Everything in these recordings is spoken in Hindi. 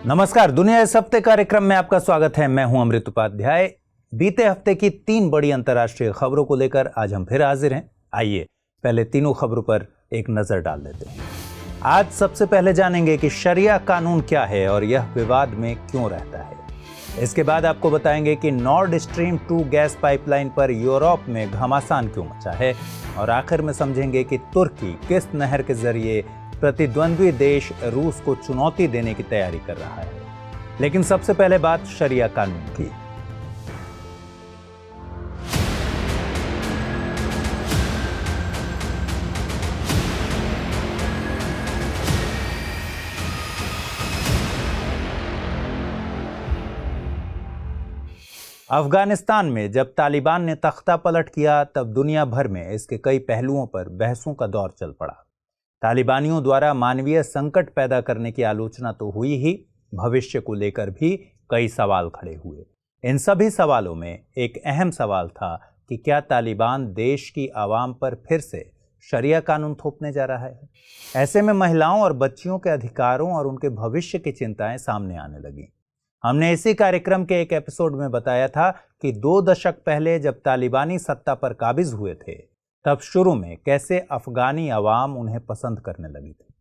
नमस्कार, दुनिया इस हफ्ते कार्यक्रम में आपका स्वागत है। मैं हूं अमृत उपाध्याय। बीते हफ्ते की 3 बड़ी अंतर्राष्ट्रीय खबरों को लेकर आज हम फिर हाजिर हैं। आइए पहले तीनों खबरों पर एक नजर डाल लेते हैं। आज सबसे पहले जानेंगे कि शरिया कानून क्या है और यह विवाद में क्यों रहता है। इसके बाद आपको बताएंगे कि नॉर्ड स्ट्रीम 2 गैस पाइपलाइन पर यूरोप में घमासान क्यों मचा है, और आखिर में समझेंगे कि तुर्की किस नहर के जरिए प्रतिद्वंद्वी देश रूस को चुनौती देने की तैयारी कर रहा है। लेकिन सबसे पहले बात शरिया कानून की। अफगानिस्तान में जब तालिबान ने तख्ता पलट किया, तब दुनिया भर में इसके कई पहलुओं पर बहसों का दौर चल पड़ा। तालिबानियों द्वारा मानवीय संकट पैदा करने की आलोचना तो हुई ही, भविष्य को लेकर भी कई सवाल खड़े हुए। इन सभी सवालों में एक अहम सवाल था कि क्या तालिबान देश की आवाम पर फिर से शरिया कानून थोपने जा रहा है। ऐसे में महिलाओं और बच्चियों के अधिकारों और उनके भविष्य की चिंताएं सामने आने लगी। हमने इसी कार्यक्रम के एक एपिसोड में बताया था कि 2 दशक पहले जब तालिबानी सत्ता पर काबिज हुए थे, तब शुरू में कैसे अफगानी अवाम उन्हें पसंद करने लगी थी।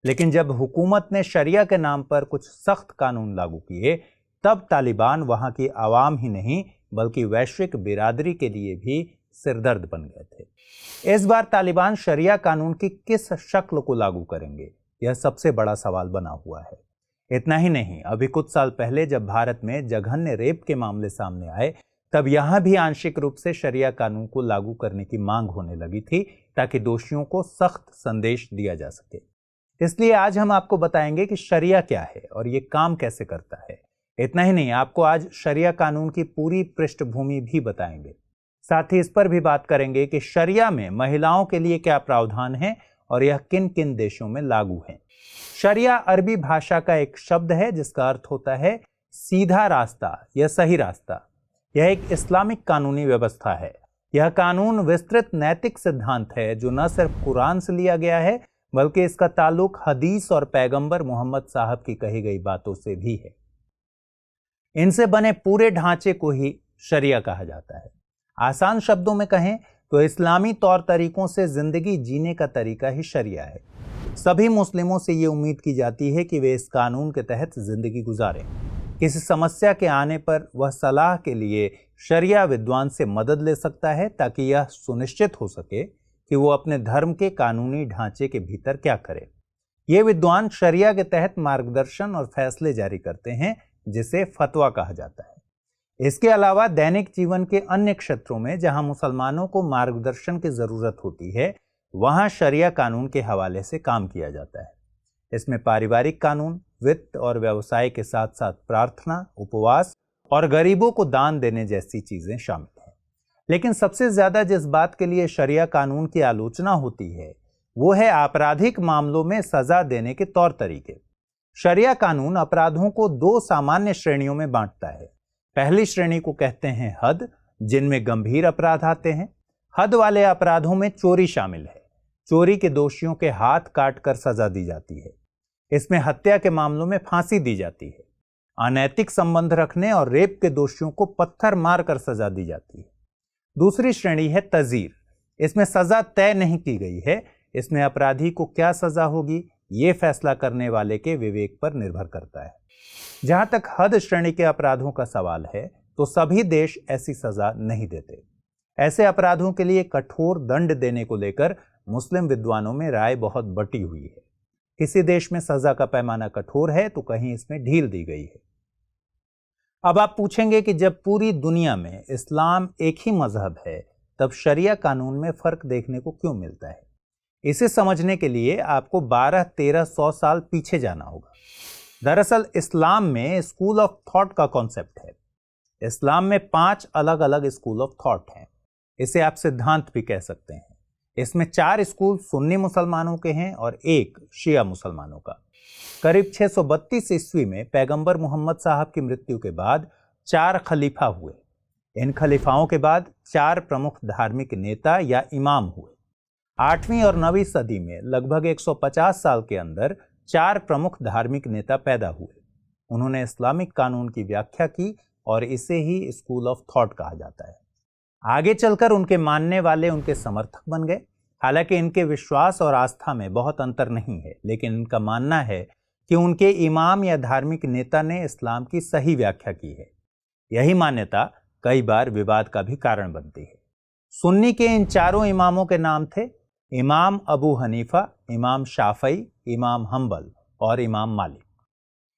लेकिन जब हुकूमत ने शरिया के नाम पर कुछ सख्त कानून लागू किए, तब तालिबान वहां की आवाम ही नहीं बल्कि वैश्विक बिरादरी के लिए भी सिरदर्द बन गए थे। इस बार तालिबान शरिया कानून की किस शक्ल को लागू करेंगे, यह सबसे बड़ा सवाल बना हुआ है। इतना ही नहीं, अभी कुछ साल पहले जब भारत में जघन्य रेप के मामले सामने आए, तब यहां भी आंशिक रूप से शरिया कानून को लागू करने की मांग होने लगी थी, ताकि दोषियों को सख्त संदेश दिया जा सके। इसलिए आज हम आपको बताएंगे कि शरिया क्या है और ये काम कैसे करता है। इतना ही नहीं, आपको आज शरिया कानून की पूरी पृष्ठभूमि भी बताएंगे। साथ ही इस पर भी बात करेंगे कि शरिया में महिलाओं के लिए क्या प्रावधान है और यह किन किन देशों में लागू है। शरिया अरबी भाषा का एक शब्द है जिसका अर्थ होता है सीधा रास्ता या सही रास्ता। यह एक इस्लामिक कानूनी व्यवस्था है। यह कानून विस्तृत नैतिक सिद्धांत है जो न सिर्फ कुरान से लिया गया है, बल्कि इसका ताल्लुक हदीस और पैगंबर मोहम्मद साहब की कही गई बातों से भी है। इनसे बने पूरे ढांचे को ही शरिया कहा जाता है। आसान शब्दों में कहें तो इस्लामी तौर तरीकों से जिंदगी जीने का तरीका ही शरिया है। सभी मुस्लिमों से ये उम्मीद की जाती है कि वे इस कानून के तहत जिंदगी गुजारें। किसी समस्या के आने पर वह सलाह के लिए शरिया विद्वान से मदद ले सकता है, ताकि यह सुनिश्चित हो सके कि वो अपने धर्म के कानूनी ढांचे के भीतर क्या करे। ये विद्वान शरिया के तहत मार्गदर्शन और फैसले जारी करते हैं, जिसे फतवा कहा जाता है। इसके अलावा दैनिक जीवन के अन्य क्षेत्रों में जहां मुसलमानों को मार्गदर्शन की जरूरत होती है, वहां शरिया कानून के हवाले से काम किया जाता है। इसमें पारिवारिक कानून, वित्त और व्यवसाय के साथ साथ प्रार्थना, उपवास और गरीबों को दान देने जैसी चीजें शामिल हैं। लेकिन सबसे ज्यादा जिस बात के लिए शरिया कानून की आलोचना होती है, वो है आपराधिक मामलों में सजा देने के तौर तरीके। शरिया कानून अपराधों को 2 सामान्य श्रेणियों में बांटता है। पहली श्रेणी को कहते हैं हद, जिनमें गंभीर अपराध आते हैं। हद वाले अपराधों में चोरी शामिल है। चोरी के दोषियों के हाथ काट कर सजा दी जाती है। इसमें हत्या के मामलों में फांसी दी जाती है। अनैतिक संबंध रखने और रेप के दोषियों को पत्थर मारकर सजा दी जाती है। दूसरी श्रेणी है तजीर। इसमें सजा तय नहीं की गई है। इसमें अपराधी को क्या सजा होगी, ये फैसला करने वाले के विवेक पर निर्भर करता है। जहां तक हद श्रेणी के अपराधों का सवाल है, तो सभी देश ऐसी सजा नहीं देते। ऐसे अपराधों के लिए कठोर दंड देने को लेकर मुस्लिम विद्वानों में राय बहुत बटी हुई है। किसी देश में सजा का पैमाना कठोर है तो कहीं इसमें ढील दी गई है। अब आप पूछेंगे कि जब पूरी दुनिया में इस्लाम एक ही मजहब है, तब शरिया कानून में फर्क देखने को क्यों मिलता है। इसे समझने के लिए आपको 1200-1300 साल पीछे जाना होगा। दरअसल इस्लाम में स्कूल ऑफ थॉट का कॉन्सेप्ट है। इस्लाम में 5 अलग अलग स्कूल ऑफ थॉट हैं। इसे आप सिद्धांत भी कह सकते हैं। इसमें 4 स्कूल सुन्नी मुसलमानों के हैं और 1 शिया मुसलमानों का। करीब 632 ईस्वी में पैगंबर मोहम्मद साहब की मृत्यु के बाद 4 खलीफा हुए। इन खलीफाओं के बाद 4 प्रमुख धार्मिक नेता या इमाम हुए। 8वीं और 9वीं सदी में लगभग 150 साल के अंदर 4 प्रमुख धार्मिक नेता पैदा हुए। उन्होंने इस्लामिक कानून की व्याख्या की और इसे ही स्कूल ऑफ थॉट कहा जाता है। आगे चलकर उनके मानने वाले उनके समर्थक बन गए। हालांकि इनके विश्वास और आस्था में बहुत अंतर नहीं है, लेकिन इनका मानना है कि उनके इमाम या धार्मिक नेता ने इस्लाम की सही व्याख्या की है। यही मान्यता कई बार विवाद का भी कारण बनती है। सुन्नी के इन चारों इमामों के नाम थे इमाम अबू हनीफा, इमाम शाफई, इमाम हम्बल और इमाम मालिक।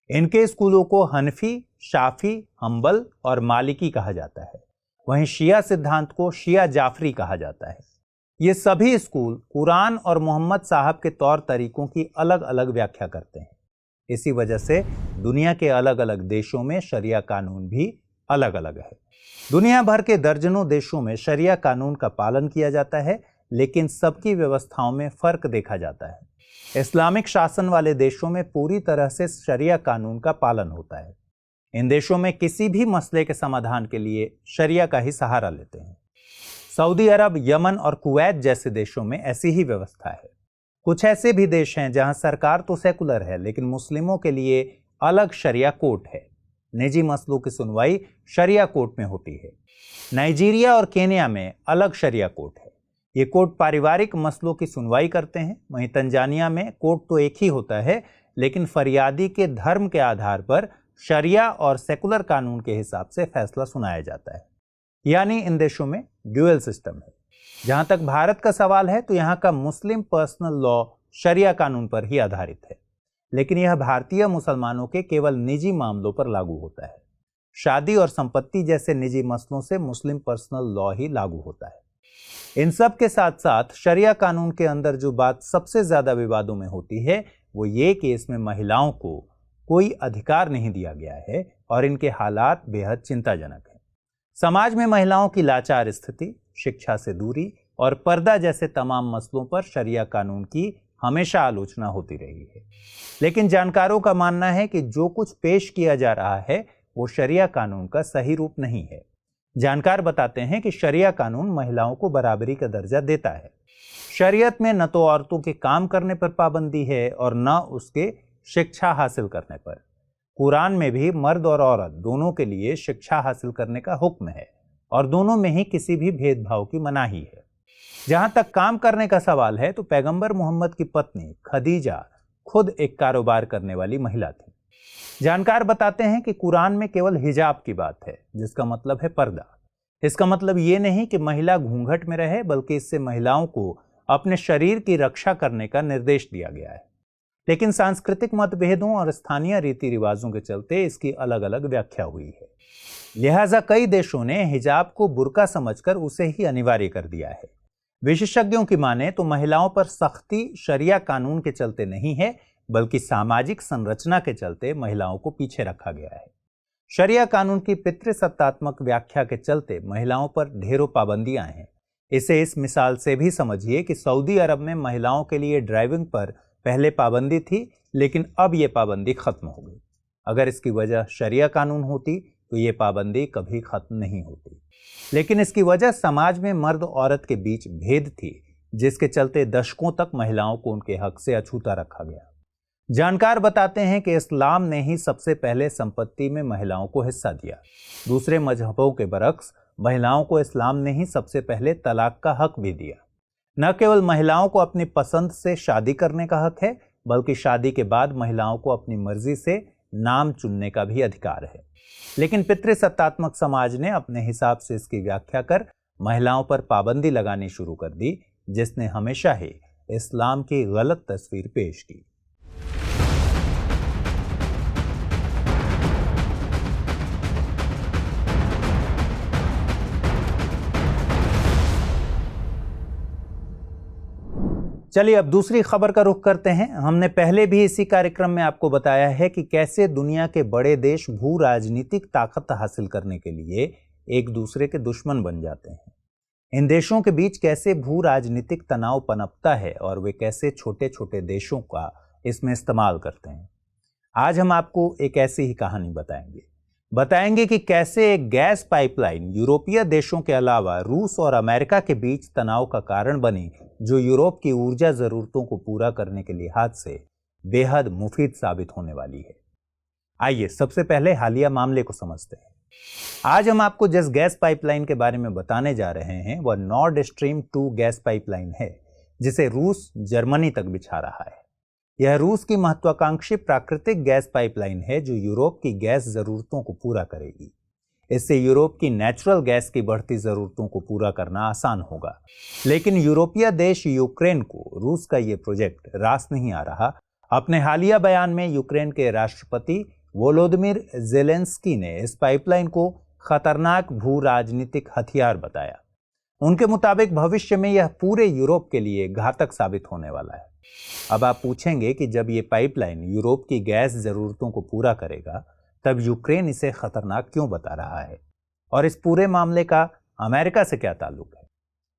इनके स्कूलों को हनफी, शाफी, हम्बल और मालिकी कहा जाता है। वहीं शिया सिद्धांत को शिया जाफरी कहा जाता है। ये सभी स्कूल कुरान और मोहम्मद साहब के तौर तरीकों की अलग अलग व्याख्या करते हैं। इसी वजह से दुनिया के अलग अलग देशों में शरिया कानून भी अलग अलग है। दुनिया भर के दर्जनों देशों में शरिया कानून का पालन किया जाता है, लेकिन सबकी व्यवस्थाओं में फर्क देखा जाता है। इस्लामिक शासन वाले देशों में पूरी तरह से शरिया कानून का पालन होता है। इन देशों में किसी भी मसले के समाधान के लिए शरिया का ही सहारा लेते हैं। सऊदी अरब, यमन और कुवैत जैसे देशों में ऐसी ही व्यवस्था है। कुछ ऐसे भी देश हैं जहां सरकार तो सेकुलर है, लेकिन मुस्लिमों के लिए अलग शरिया कोर्ट है। निजी मसलों की सुनवाई शरिया कोर्ट में होती है। नाइजीरिया और केन्या में अलग शरिया कोर्ट है। ये कोर्ट पारिवारिक मसलों की सुनवाई करते हैं। वहीं तंजानिया में कोर्ट तो एक ही होता है, लेकिन फरियादी के धर्म के आधार पर शरिया और सेकुलर कानून के हिसाब से फैसला सुनाया जाता है। यानी इन देशों में ड्यूअल सिस्टम है। जहां तक भारत का सवाल है तो यहां का मुस्लिम पर्सनल लॉ शरिया कानून पर ही आधारित है, लेकिन यह भारतीय मुसलमानों के केवल निजी मामलों पर लागू होता है। शादी और संपत्ति जैसे निजी मसलों से मुस्लिम पर्सनल लॉ ही लागू होता है। इन सब के साथ साथ शरिया कानून के अंदर जो बात सबसे ज्यादा विवादों में होती है वो ये कि इसमें महिलाओं को कोई अधिकार नहीं दिया गया है और इनके हालात बेहद चिंताजनक हैं। समाज में महिलाओं की लाचार स्थिति, शिक्षा से दूरी और पर्दा जैसे तमाम मसलों पर शरिया कानून की हमेशा आलोचना होती रही है। लेकिन जानकारों का मानना है कि जो कुछ पेश किया जा रहा है वो शरिया कानून का सही रूप नहीं है। जानकार बताते हैं कि शरिया कानून महिलाओं को बराबरी का दर्जा देता है। शरीयत में न तो औरतों के काम करने पर पाबंदी है और न उसके शिक्षा हासिल करने पर। कुरान में भी मर्द और औरत दोनों के लिए शिक्षा हासिल करने का हुक्म है और दोनों में ही किसी भी भेदभाव की मनाही है। जहां तक काम करने का सवाल है तो पैगंबर मोहम्मद की पत्नी खदीजा खुद एक कारोबार करने वाली महिला थी। जानकार बताते हैं कि कुरान में केवल हिजाब की बात है, जिसका मतलब है पर्दा। इसका मतलब ये नहीं कि महिला घूंघट में रहे, बल्कि इससे महिलाओं को अपने शरीर की रक्षा करने का निर्देश दिया गया है। लेकिन सांस्कृतिक मतभेदों और स्थानीय रीति रिवाजों के चलते इसकी अलग अलग व्याख्या हुई है। लिहाजा कई देशों ने हिजाब को बुर्का समझकर उसे ही अनिवार्य कर दिया है। विशेषज्ञों की माने तो महिलाओं पर सख्ती शरिया कानून के चलते नहीं है, बल्कि सामाजिक संरचना के चलते महिलाओं को पीछे रखा गया है। शरिया कानून की पितृसत्तात्मक व्याख्या के चलते महिलाओं पर ढेरों पाबंदियां हैं। इसे इस मिसाल से भी समझिए कि सऊदी अरब में महिलाओं के लिए ड्राइविंग पर पहले पाबंदी थी, लेकिन अब यह पाबंदी खत्म हो गई। अगर इसकी वजह शरिया कानून होती तो ये पाबंदी कभी खत्म नहीं होती, लेकिन इसकी वजह समाज में मर्द औरत के बीच भेद थी, जिसके चलते दशकों तक महिलाओं को उनके हक से अछूता रखा गया। जानकार बताते हैं कि इस्लाम ने ही सबसे पहले संपत्ति में महिलाओं को हिस्सा दिया। दूसरे मजहबों के बरक्स महिलाओं को इस्लाम ने ही सबसे पहले तलाक का हक भी दिया। न केवल महिलाओं को अपनी पसंद से शादी करने का हक है, बल्कि शादी के बाद महिलाओं को अपनी मर्जी से नाम चुनने का भी अधिकार है। लेकिन पितृसत्तात्मक समाज ने अपने हिसाब से इसकी व्याख्या कर महिलाओं पर पाबंदी लगानी शुरू कर दी, जिसने हमेशा ही इस्लाम की गलत तस्वीर पेश की। चलिए अब दूसरी खबर का रुख करते हैं। हमने पहले भी इसी कार्यक्रम में आपको बताया है कि कैसे दुनिया के बड़े देश भू राजनीतिक ताकत हासिल करने के लिए एक दूसरे के दुश्मन बन जाते हैं। इन देशों के बीच कैसे भू राजनीतिक तनाव पनपता है और वे कैसे छोटे छोटे देशों का इसमें इस्तेमाल करते हैं। आज हम आपको एक ऐसी ही कहानी बताएंगे कि कैसे एक गैस पाइपलाइन यूरोपीय देशों के अलावा रूस और अमेरिका के बीच तनाव का कारण बनी, जो यूरोप की ऊर्जा जरूरतों को पूरा करने के लिहाज से बेहद मुफीद साबित होने वाली है। आइए सबसे पहले हालिया मामले को समझते हैं। आज हम आपको जिस गैस पाइपलाइन के बारे में बताने जा रहे हैं वह नॉर्ड स्ट्रीम 2 गैस पाइपलाइन है, जिसे रूस जर्मनी तक बिछा रहा है। यह रूस की महत्वाकांक्षी प्राकृतिक गैस पाइपलाइन है जो यूरोप की गैस जरूरतों को पूरा करेगी। इससे यूरोप की नेचुरल गैस की बढ़ती जरूरतों को पूरा करना आसान होगा। लेकिन यूरोपीय देश यूक्रेन को रूस का यह प्रोजेक्ट रास नहीं आ रहा। अपने हालिया बयान में यूक्रेन के राष्ट्रपति वोलोदिमिर जेलेंस्की ने इस पाइपलाइन को खतरनाक भू राजनीतिक हथियार बताया। उनके मुताबिक भविष्य में यह पूरे यूरोप के लिए घातक साबित होने वाला है। अब आप पूछेंगे कि जब ये पाइपलाइन यूरोप की गैस जरूरतों को पूरा करेगा तब यूक्रेन इसे खतरनाक क्यों बता रहा है और इस पूरे मामले का अमेरिका से क्या ताल्लुक है।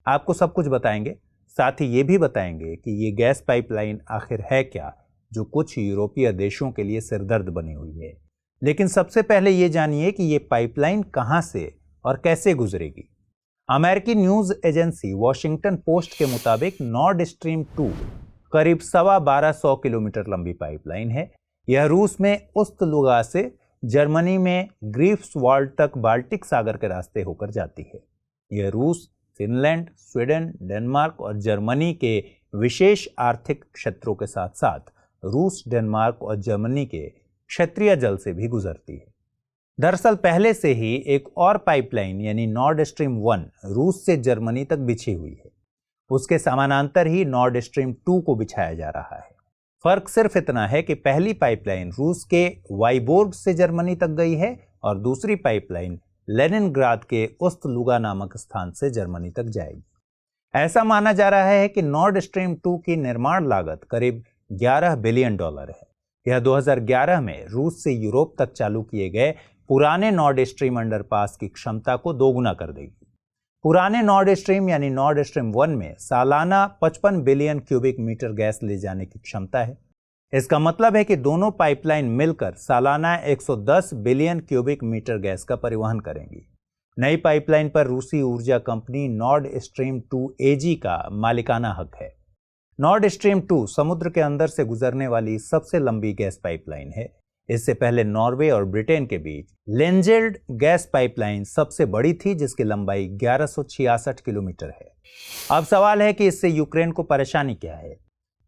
आपको सब कुछ बताएंगे, साथ ही ये भी बताएंगे कि ये गैस पाइपलाइन आखिर है क्या जो कुछ यूरोपीय देशों के लिए सिरदर्द बनी हुई है। लेकिन सबसे पहले ये जानिए कि ये पाइपलाइन कहां से और कैसे गुजरेगी। अमेरिकी न्यूज एजेंसी वॉशिंगटन पोस्ट के मुताबिक नॉर्ड स्ट्रीम 2 करीब 1250 किलोमीटर लंबी पाइपलाइन है। यह रूस में उस्तलुगा से जर्मनी में ग्रीफ्सवाल्ड तक बाल्टिक सागर के रास्ते होकर जाती है। यह रूस, फिनलैंड, स्वीडन, डेनमार्क और जर्मनी के विशेष आर्थिक क्षेत्रों के साथ साथ रूस, डेनमार्क और जर्मनी के क्षेत्रीय जल से भी गुजरती है। दरअसल पहले से ही एक और पाइपलाइन यानी नॉर्ड स्ट्रीम 1 रूस से जर्मनी तक बिछी हुई है। उसके समानांतर ही नॉर्ड स्ट्रीम 2 को बिछाया जा रहा है। फर्क सिर्फ इतना है कि पहली पाइपलाइन रूस के वाइबोर्ग से जर्मनी तक गई है और दूसरी पाइपलाइन लेनिनग्राद के उस्तलुगा नामक स्थान से जर्मनी तक जाएगी। ऐसा माना जा रहा है कि नॉर्ड स्ट्रीम 2 की निर्माण लागत करीब $11 बिलियन है। यह 2011 में रूस से यूरोप तक चालू किए गए पुराने नॉर्ड स्ट्रीम अंडरपास की क्षमता को दोगुना कर देगी। पुराने नॉर्ड स्ट्रीम यानी नॉर्ड स्ट्रीम 1 में सालाना 55 बिलियन क्यूबिक मीटर गैस ले जाने की क्षमता है। इसका मतलब है कि दोनों पाइपलाइन मिलकर सालाना 110 बिलियन क्यूबिक मीटर गैस का परिवहन करेंगी। नई पाइपलाइन पर रूसी ऊर्जा कंपनी नॉर्ड स्ट्रीम 2 एजी का मालिकाना हक है। नॉर्ड स्ट्रीम 2 समुद्र के अंदर से गुजरने वाली सबसे लंबी गैस पाइपलाइन है। इससे पहले नॉर्वे और ब्रिटेन के बीच लेंजेल्ड गैस पाइपलाइन सबसे बड़ी थी जिसकी लंबाई 1166 किलोमीटर है। अब सवाल है कि इससे यूक्रेन को परेशानी क्या है।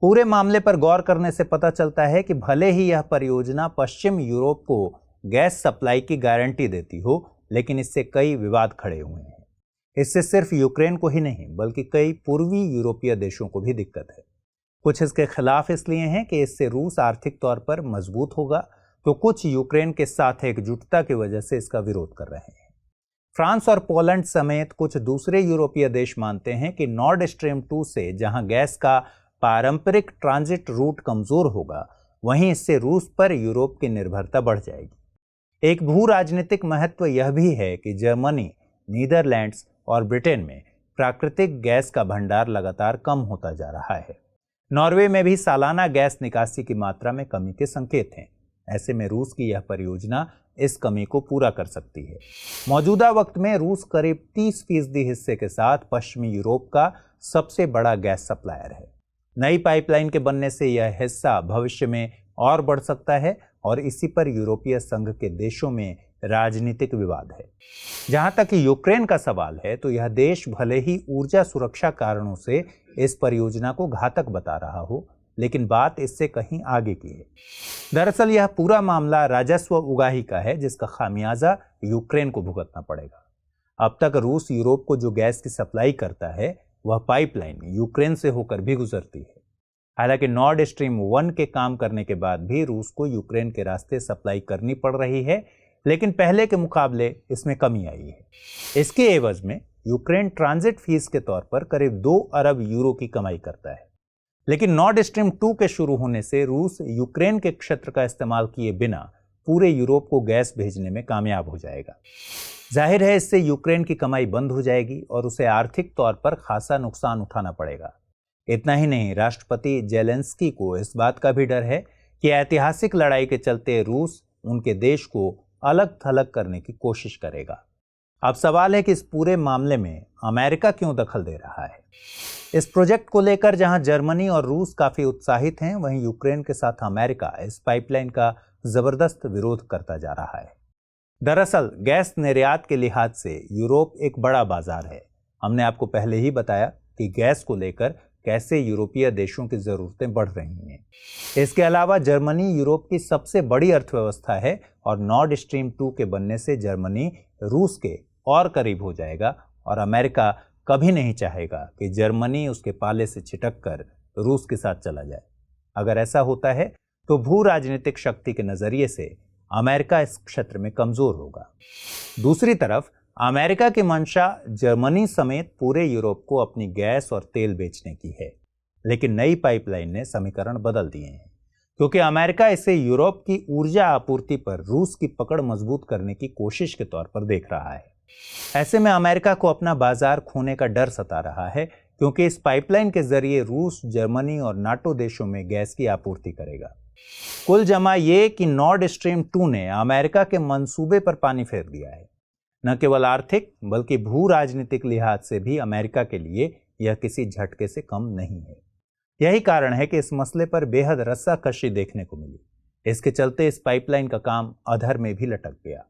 पूरे मामले पर गौर करने से पता चलता है कि भले ही यह परियोजना पश्चिम यूरोप को गैस सप्लाई की गारंटी देती हो, लेकिन इससे कई विवाद खड़े हुए हैं। इससे सिर्फ यूक्रेन को ही नहीं बल्कि कई पूर्वी यूरोपीय देशों को भी दिक्कत है। कुछ इसके खिलाफ इसलिए हैं कि इससे रूस आर्थिक तौर पर मजबूत होगा, तो कुछ यूक्रेन के साथ एकजुटता की वजह से इसका विरोध कर रहे हैं। फ्रांस और पोलैंड समेत कुछ दूसरे यूरोपीय देश मानते हैं कि नॉर्ड स्ट्रीम 2 से जहां गैस का पारंपरिक ट्रांजिट रूट कमजोर होगा, वहीं इससे रूस पर यूरोप की निर्भरता बढ़ जाएगी। एक भू राजनीतिक महत्व यह भी है कि जर्मनी, नीदरलैंड्स और ब्रिटेन में प्राकृतिक गैस का भंडार लगातार कम होता जा रहा है। नॉर्वे में भी सालाना गैस निकासी की मात्रा में कमी के संकेत हैं। ऐसे में रूस की यह परियोजना इस कमी को पूरा कर सकती है। मौजूदा वक्त में रूस करीब 30% हिस्से के साथ पश्चिमी यूरोप का सबसे बड़ा गैस सप्लायर है। नई पाइपलाइन के बनने से यह हिस्सा भविष्य में और बढ़ सकता है और इसी पर यूरोपीय संघ के देशों में राजनीतिक विवाद है। जहां तक यूक्रेन का सवाल है तो यह देश भले ही ऊर्जा सुरक्षा कारणों से इस परियोजना को घातक बता रहा हो, लेकिन बात इससे कहीं आगे की है। दरअसल यह पूरा मामला राजस्व उगाही का है जिसका खामियाजा यूक्रेन को भुगतना पड़ेगा। अब तक रूस यूरोप को जो गैस की सप्लाई करता है वह पाइपलाइन यूक्रेन से होकर भी गुजरती है। हालांकि नॉर्ड स्ट्रीम 1 के काम करने के बाद भी रूस को यूक्रेन के रास्ते सप्लाई करनी पड़ रही है, लेकिन पहले के मुकाबले इसमें कमी आई है। इसके एवज में यूक्रेन ट्रांजिट फीस के तौर पर करीब 2 अरब यूरो की कमाई करता है। लेकिन नॉर्ड स्ट्रीम 2 के शुरू होने से रूस यूक्रेन के क्षेत्र का इस्तेमाल किए बिना पूरे यूरोप को गैस भेजने में कामयाब हो जाएगा। जाहिर है इससे यूक्रेन की कमाई बंद हो जाएगी और उसे आर्थिक तौर पर खासा नुकसान उठाना पड़ेगा। इतना ही नहीं, राष्ट्रपति जेलेंस्की को इस बात का भी डर है कि ऐतिहासिक लड़ाई के चलते रूस उनके देश को अलग थलग करने की कोशिश करेगा। अब सवाल है कि इस पूरे मामले में अमेरिका क्यों दखल दे रहा है। इस प्रोजेक्ट को लेकर जहां जर्मनी और रूस काफी उत्साहित हैं, वहीं यूक्रेन के साथ अमेरिका इस पाइपलाइन का जबरदस्त विरोध करता जा रहा है। दरअसल गैस निर्यात के लिहाज से यूरोप एक बड़ा बाजार है। हमने आपको पहले ही बताया कि गैस को लेकर कैसे यूरोपीय देशों की जरूरतें बढ़ रही हैं। इसके अलावा जर्मनी यूरोप की सबसे बड़ी अर्थव्यवस्था है और नॉर्ड स्ट्रीम 2 के बनने से जर्मनी रूस के और करीब हो जाएगा और अमेरिका कभी नहीं चाहेगा कि जर्मनी उसके पाले से छिटक कर रूस के साथ चला जाए। अगर ऐसा होता है तो भू राजनीतिक शक्ति के नजरिए से अमेरिका इस क्षेत्र में कमजोर होगा। दूसरी तरफ अमेरिका की मंशा जर्मनी समेत पूरे यूरोप को अपनी गैस और तेल बेचने की है, लेकिन नई पाइपलाइन ने समीकरण बदल दिए हैं, क्योंकि अमेरिका इसे यूरोप की ऊर्जा आपूर्ति पर रूस की पकड़ मजबूत करने की कोशिश के तौर पर देख रहा है। ऐसे में अमेरिका को अपना बाजार खोने का डर सता रहा है, क्योंकि इस पाइपलाइन के जरिए रूस जर्मनी और नाटो देशों में गैस की आपूर्ति करेगा। कुल जमा ये कि नॉर्ड स्ट्रीम 2 ने अमेरिका के मंसूबे पर पानी फेर दिया है। न केवल आर्थिक बल्कि भू राजनीतिक लिहाज से भी अमेरिका के लिए यह किसी झटके से कम नहीं है। यही कारण है कि इस मसले पर बेहद रस्साकशी देखने को मिली। इसके चलते इस पाइपलाइन का काम अधर में भी लटक गया।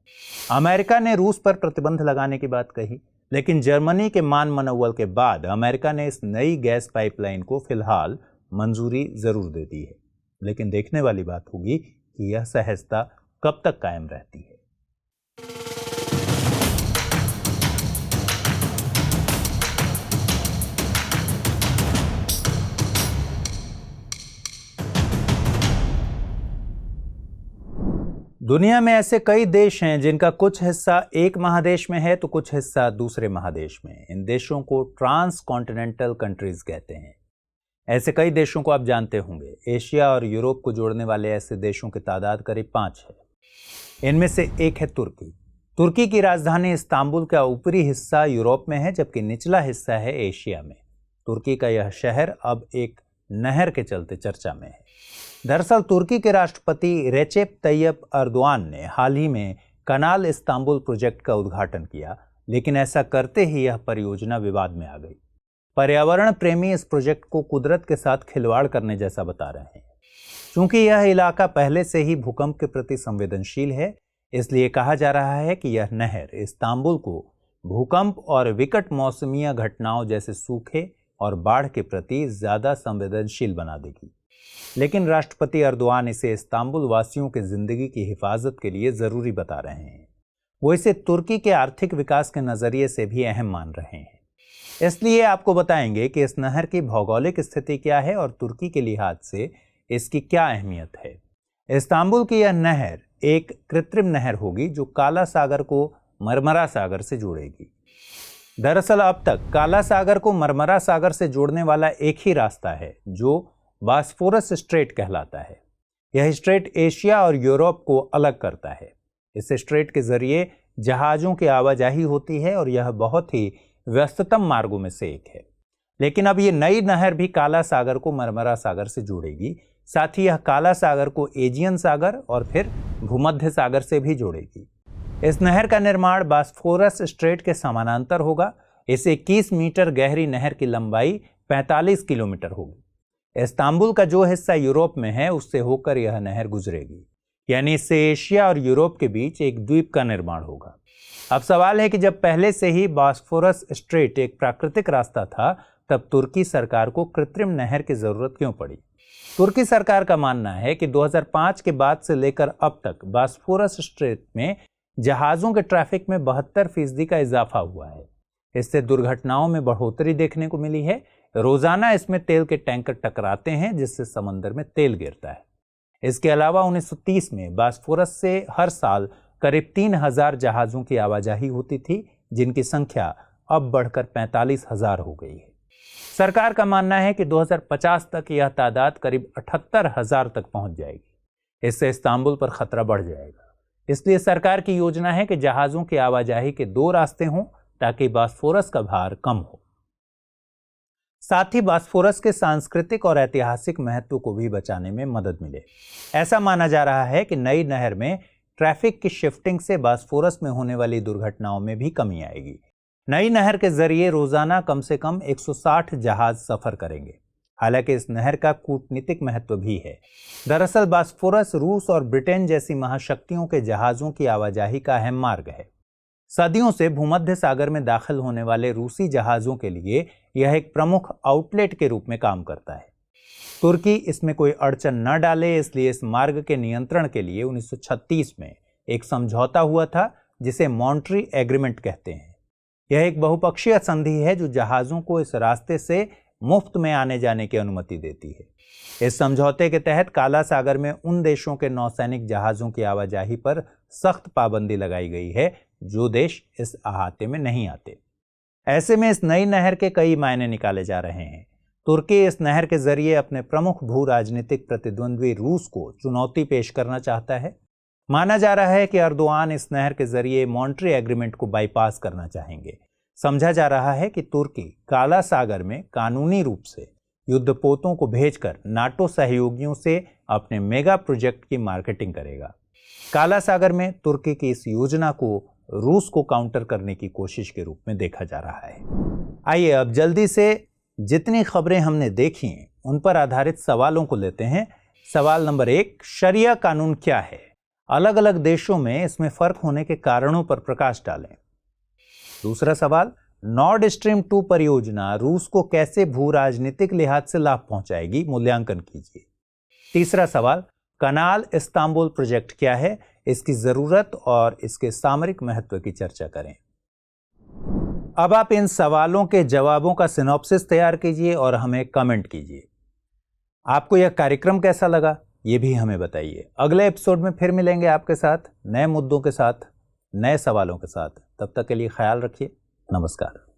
अमेरिका ने रूस पर प्रतिबंध लगाने की बात कही, लेकिन जर्मनी के मान मनौवल के बाद अमेरिका ने इस नई गैस पाइपलाइन को फिलहाल मंजूरी जरूर दे दी है। लेकिन देखने वाली बात होगी कि यह सहजता कब तक कायम रहती है। दुनिया में ऐसे कई देश हैं जिनका कुछ हिस्सा एक महादेश में है तो कुछ हिस्सा दूसरे महादेश में। इन देशों को ट्रांस कॉन्टिनेंटल कंट्रीज कहते हैं। ऐसे कई देशों को आप जानते होंगे। एशिया और यूरोप को जोड़ने वाले ऐसे देशों की तादाद करीब 5 है। इनमें से एक है तुर्की। तुर्की की राजधानी इस्तांबुल का ऊपरी हिस्सा यूरोप में है, जबकि निचला हिस्सा है एशिया में। तुर्की का यह शहर अब एक नहर के चलते चर्चा में है। दरअसल तुर्की के राष्ट्रपति रेचेप तैयब अर्दोआन ने हाल ही में कनाल इस्तांबुल प्रोजेक्ट का उद्घाटन किया, लेकिन ऐसा करते ही यह परियोजना विवाद में आ गई। पर्यावरण प्रेमी इस प्रोजेक्ट को कुदरत के साथ खिलवाड़ करने जैसा बता रहे हैं। चूंकि यह इलाका पहले से ही भूकंप के प्रति संवेदनशील है, इसलिए कहा जा रहा है कि यह नहर इस्तांबुल को भूकंप और विकट मौसमीय घटनाओं जैसे सूखे और बाढ़ के प्रति ज्यादा संवेदनशील बना देगी। लेकिन राष्ट्रपति अर्दोआन इसे इस्तांबुल वासियों की जिंदगी की हिफाजत के लिए जरूरी बता रहे हैं। वो इसे तुर्की के आर्थिक विकास के नजरिए से भी अहम मान रहे हैं। इसलिए आपको बताएंगे कि इस नहर की भौगोलिक स्थिति क्या है और तुर्की के लिहाज से इसकी क्या अहमियत है। इस्तांबुल की यह नहर एक कृत्रिम नहर होगी जो काला सागर को मरमरा सागर से जोड़ेगी। दरअसल अब तक काला सागर को मरमरा सागर से जोड़ने वाला एक ही रास्ता है जो बॉस्फोरस स्ट्रेट कहलाता है। यह स्ट्रेट एशिया और यूरोप को अलग करता है। इस स्ट्रेट के जरिए जहाज़ों की आवाजाही होती है और यह बहुत ही व्यस्ततम मार्गों में से एक है। लेकिन अब ये नई नहर भी काला सागर को मरमरा सागर से जोड़ेगी। साथ ही यह काला सागर को एजियन सागर और फिर भूमध्य सागर से भी जोड़ेगी। इस नहर का निर्माण बॉस्फोरस स्ट्रेट के समानांतर होगा। इस 21 मीटर गहरी नहर की लंबाई 45 किलोमीटर होगी। इस्तांबुल का जो हिस्सा यूरोप में है उससे होकर यह नहर गुजरेगी, यानी इससे एशिया और यूरोप के बीच एक द्वीप का निर्माण होगा। अब सवाल है कि जब पहले से ही बॉस्फोरस स्ट्रेट एक प्राकृतिक रास्ता था, तब तुर्की सरकार को कृत्रिम नहर की जरूरत क्यों पड़ी? तुर्की सरकार का मानना है कि 2005 के बाद से लेकर अब तक बॉस्फोरस स्ट्रेट में जहाज़ों के ट्रैफिक में 72% का इजाफा हुआ है। इससे दुर्घटनाओं में बढ़ोतरी देखने को मिली है। रोजाना इसमें तेल के टैंकर टकराते हैं, जिससे समंदर में तेल गिरता है। इसके अलावा 1930 में बॉस्फोरस से हर साल करीब 3000 जहाज़ों की आवाजाही होती थी, जिनकी संख्या अब बढ़कर 45,000 हो गई है। सरकार का मानना है कि 2050 तक यह तादाद करीब 78,000 तक पहुंच जाएगी। इससे इस्तांबुल पर खतरा बढ़ जाएगा। इसलिए सरकार की योजना है कि जहाज़ों की आवाजाही के 2 रास्ते हों ताकि बॉस्फोरस का भार कम हो। साथ ही बॉस्फोरस के सांस्कृतिक और ऐतिहासिक महत्व को भी बचाने में मदद मिले। ऐसा माना जा रहा है कि नई नहर में ट्रैफिक की शिफ्टिंग से बॉस्फोरस में होने वाली दुर्घटनाओं में भी कमी आएगी। नई नहर के जरिए रोजाना कम से कम 160 जहाज सफर करेंगे। हालांकि इस नहर का कूटनीतिक महत्व भी है। दरअसल बॉस्फोरस रूस और ब्रिटेन जैसी महाशक्तियों के जहाजों की आवाजाही का अहम मार्ग है। सदियों से भूमध्य सागर में दाखिल होने वाले रूसी जहाजों के लिए यह एक प्रमुख आउटलेट के रूप में काम करता है। तुर्की इसमें कोई अड़चन न डाले, इसलिए इस मार्ग के नियंत्रण के लिए 1936 में एक समझौता हुआ था जिसे मॉन्ट्री एग्रीमेंट कहते हैं। यह एक बहुपक्षीय संधि है जो जहाजों को इस रास्ते से मुफ्त में आने जाने की अनुमति देती है। इस समझौते के तहत काला सागर में उन देशों के नौसैनिक जहाजों की आवाजाही पर सख्त पाबंदी लगाई गई है जो देश इस अहाते में नहीं आते। ऐसे में इस नई नहर के कई मायने निकाले जा रहे हैं। तुर्की इस नहर के जरिए अपने प्रमुख भू राजनीतिक प्रतिद्वंद्वी रूस को चुनौती पेश करना चाहता है। माना जा रहा है कि अर्दोआन इस नहर के जरिए मॉन्ट्री एग्रीमेंट को बाईपास करना चाहेंगे। समझा जा रहा है कि तुर्की काला सागर में कानूनी रूप से युद्धपोतों को भेजकर नाटो सहयोगियों से अपने मेगा प्रोजेक्ट की मार्केटिंग करेगा। काला सागर में तुर्की की इस योजना को रूस को काउंटर करने की कोशिश के रूप में देखा जा रहा है। आइए अब जल्दी से जितनी खबरें हमने देखी उन पर आधारित सवालों को लेते हैं। सवाल नंबर 1, शरिया कानून क्या है? अलग अलग देशों में इसमें फर्क होने के कारणों पर प्रकाश डालें। दूसरा सवाल, नॉर्ड स्ट्रीम 2 परियोजना रूस को कैसे भू राजनीतिक लिहाज से लाभ पहुंचाएगी? मूल्यांकन कीजिए। तीसरा सवाल, कनाल इस्तांबुल प्रोजेक्ट क्या है? इसकी जरूरत और इसके सामरिक महत्व की चर्चा करें। अब आप इन सवालों के जवाबों का सिनॉप्सिस तैयार कीजिए और हमें कमेंट कीजिए। आपको यह कार्यक्रम कैसा लगा ये भी हमें बताइए। अगले एपिसोड में फिर मिलेंगे आपके साथ नए मुद्दों के साथ, नए सवालों के साथ। तब तक के लिए ख्याल रखिए। नमस्कार।